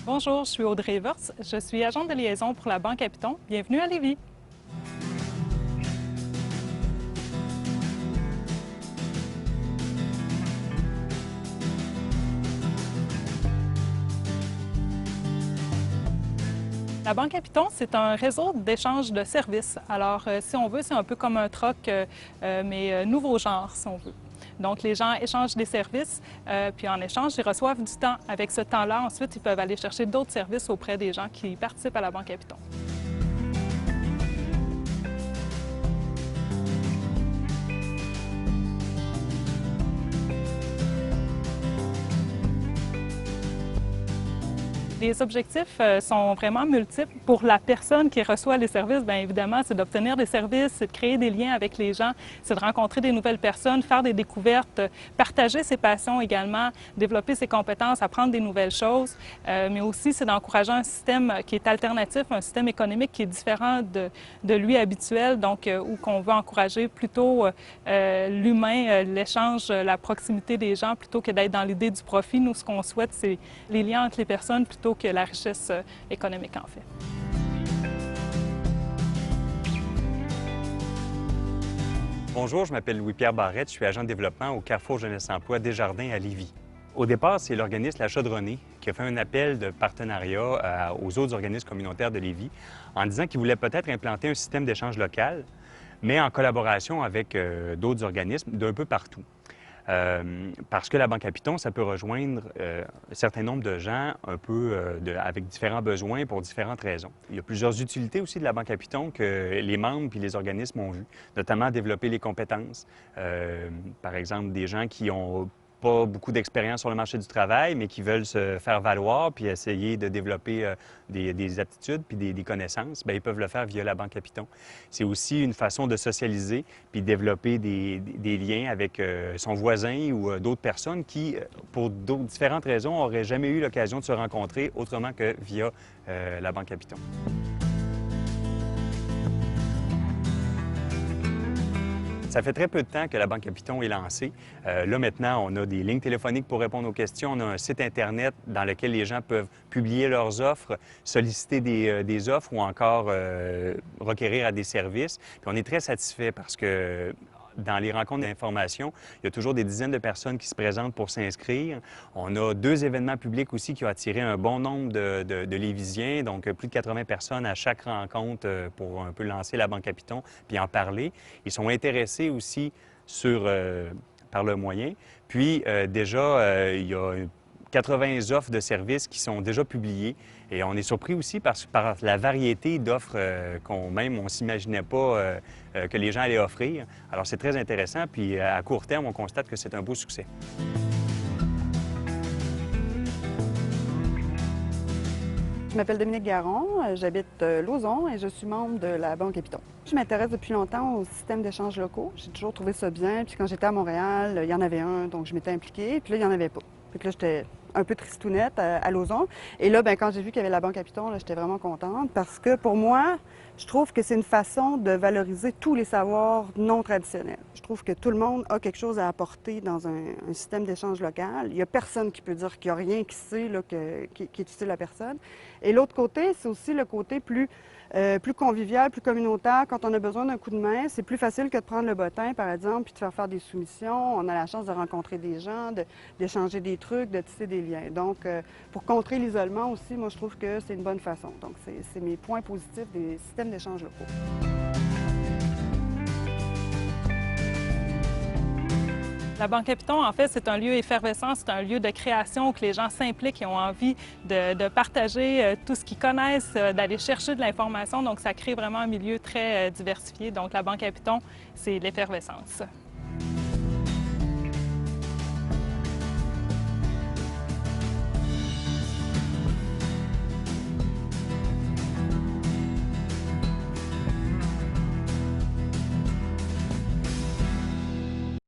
Bonjour, je suis Audrey Everts. Je suis agente de liaison pour la Banque à Piton. Bienvenue à Lévis. La Banque à Piton, c'est un réseau d'échange de services. Alors, si on veut, c'est un peu comme un troc, mais nouveau genre, si on veut. Donc, les gens échangent des services, puis en échange, ils reçoivent du temps. Avec ce temps-là, ensuite, ils peuvent aller chercher d'autres services auprès des gens qui participent à la Banque à Piton. Les objectifs sont vraiment multiples. Pour la personne qui reçoit les services, bien évidemment, c'est d'obtenir des services, c'est de créer des liens avec les gens, c'est de rencontrer des nouvelles personnes, faire des découvertes, partager ses passions également, développer ses compétences, apprendre des nouvelles choses. Mais aussi, c'est d'encourager un système qui est alternatif, un système économique qui est différent de lui habituel, donc où qu'on veut encourager plutôt l'humain, l'échange, la proximité des gens, plutôt que d'être dans l'idée du profit. Nous, ce qu'on souhaite, c'est les liens entre les personnes plutôt que la richesse économique, en fait. Bonjour, je m'appelle Louis-Pierre Barrette, je suis agent de développement au Carrefour Jeunesse Emploi Desjardins à Lévis. Au départ, c'est l'organisme La Chaudronnée qui a fait un appel de partenariat aux autres organismes communautaires de Lévis en disant qu'ils voulaient peut-être implanter un système d'échange local, mais en collaboration avec d'autres organismes d'un peu partout. Parce que la Banque à Piton, ça peut rejoindre un certain nombre de gens avec différents besoins pour différentes raisons. Il y a plusieurs utilités aussi de la Banque à Piton que les membres et les organismes ont vues, notamment développer les compétences. Par exemple, des gens qui ont pas beaucoup d'expérience sur le marché du travail, mais qui veulent se faire valoir puis essayer de développer des aptitudes puis des connaissances, bien, ils peuvent le faire via la Banque à Piton. C'est aussi une façon de socialiser puis développer des liens avec son voisin ou d'autres personnes qui, pour différentes raisons, n'auraient jamais eu l'occasion de se rencontrer autrement que via la Banque à Piton. Ça fait très peu de temps que la Banque à Piton est lancée. Là, maintenant, on a des lignes téléphoniques pour répondre aux questions. On a un site Internet dans lequel les gens peuvent publier leurs offres, solliciter des offres ou encore requérir à des services. Puis on est très satisfait parce que dans les rencontres d'information, il y a toujours des dizaines de personnes qui se présentent pour s'inscrire. On a 2 événements publics aussi qui ont attiré un bon nombre de Lévisiens, donc plus de 80 personnes à chaque rencontre pour un peu lancer la Banque à Piton puis en parler. Ils sont intéressés aussi par le moyen. Puis déjà, il y a 80 offres de services qui sont déjà publiées. Et on est surpris aussi par la variété d'offres qu'on ne s'imaginait pas que les gens allaient offrir. Alors, c'est très intéressant. Puis, à court terme, on constate que c'est un beau succès. Je m'appelle Dominique Garon, j'habite Lauson et je suis membre de la Banque à Piton. Je m'intéresse depuis longtemps aux systèmes d'échange locaux. J'ai toujours trouvé ça bien. Puis quand j'étais à Montréal, il y en avait un, donc je m'étais impliquée. Puis là, il n'y en avait pas. Puis là, j'étais un peu tristounette à Lauson. Et là, bien, quand j'ai vu qu'il y avait la Banque à Piton, j'étais vraiment contente parce que pour moi, je trouve que c'est une façon de valoriser tous les savoirs non traditionnels. Je trouve que tout le monde a quelque chose à apporter dans un système d'échange local. Il n'y a personne qui peut dire qu'il n'y a rien qui sait là, qui est utile à personne. Et l'autre côté, c'est aussi le côté plus convivial, plus communautaire. Quand on a besoin d'un coup de main, c'est plus facile que de prendre le bottin, par exemple, puis de faire des soumissions. On a la chance de rencontrer des gens, d'échanger des trucs, de tisser des liens. Donc, pour contrer l'isolement aussi, moi, je trouve que c'est une bonne façon. Donc, c'est mes points positifs des systèmes d'échange locaux. La Banque à Piton, en fait, c'est un lieu effervescent, c'est un lieu de création où que les gens s'impliquent et ont envie de partager tout ce qu'ils connaissent, d'aller chercher de l'information. Donc, ça crée vraiment un milieu très diversifié. Donc, la Banque à Piton, c'est l'effervescence.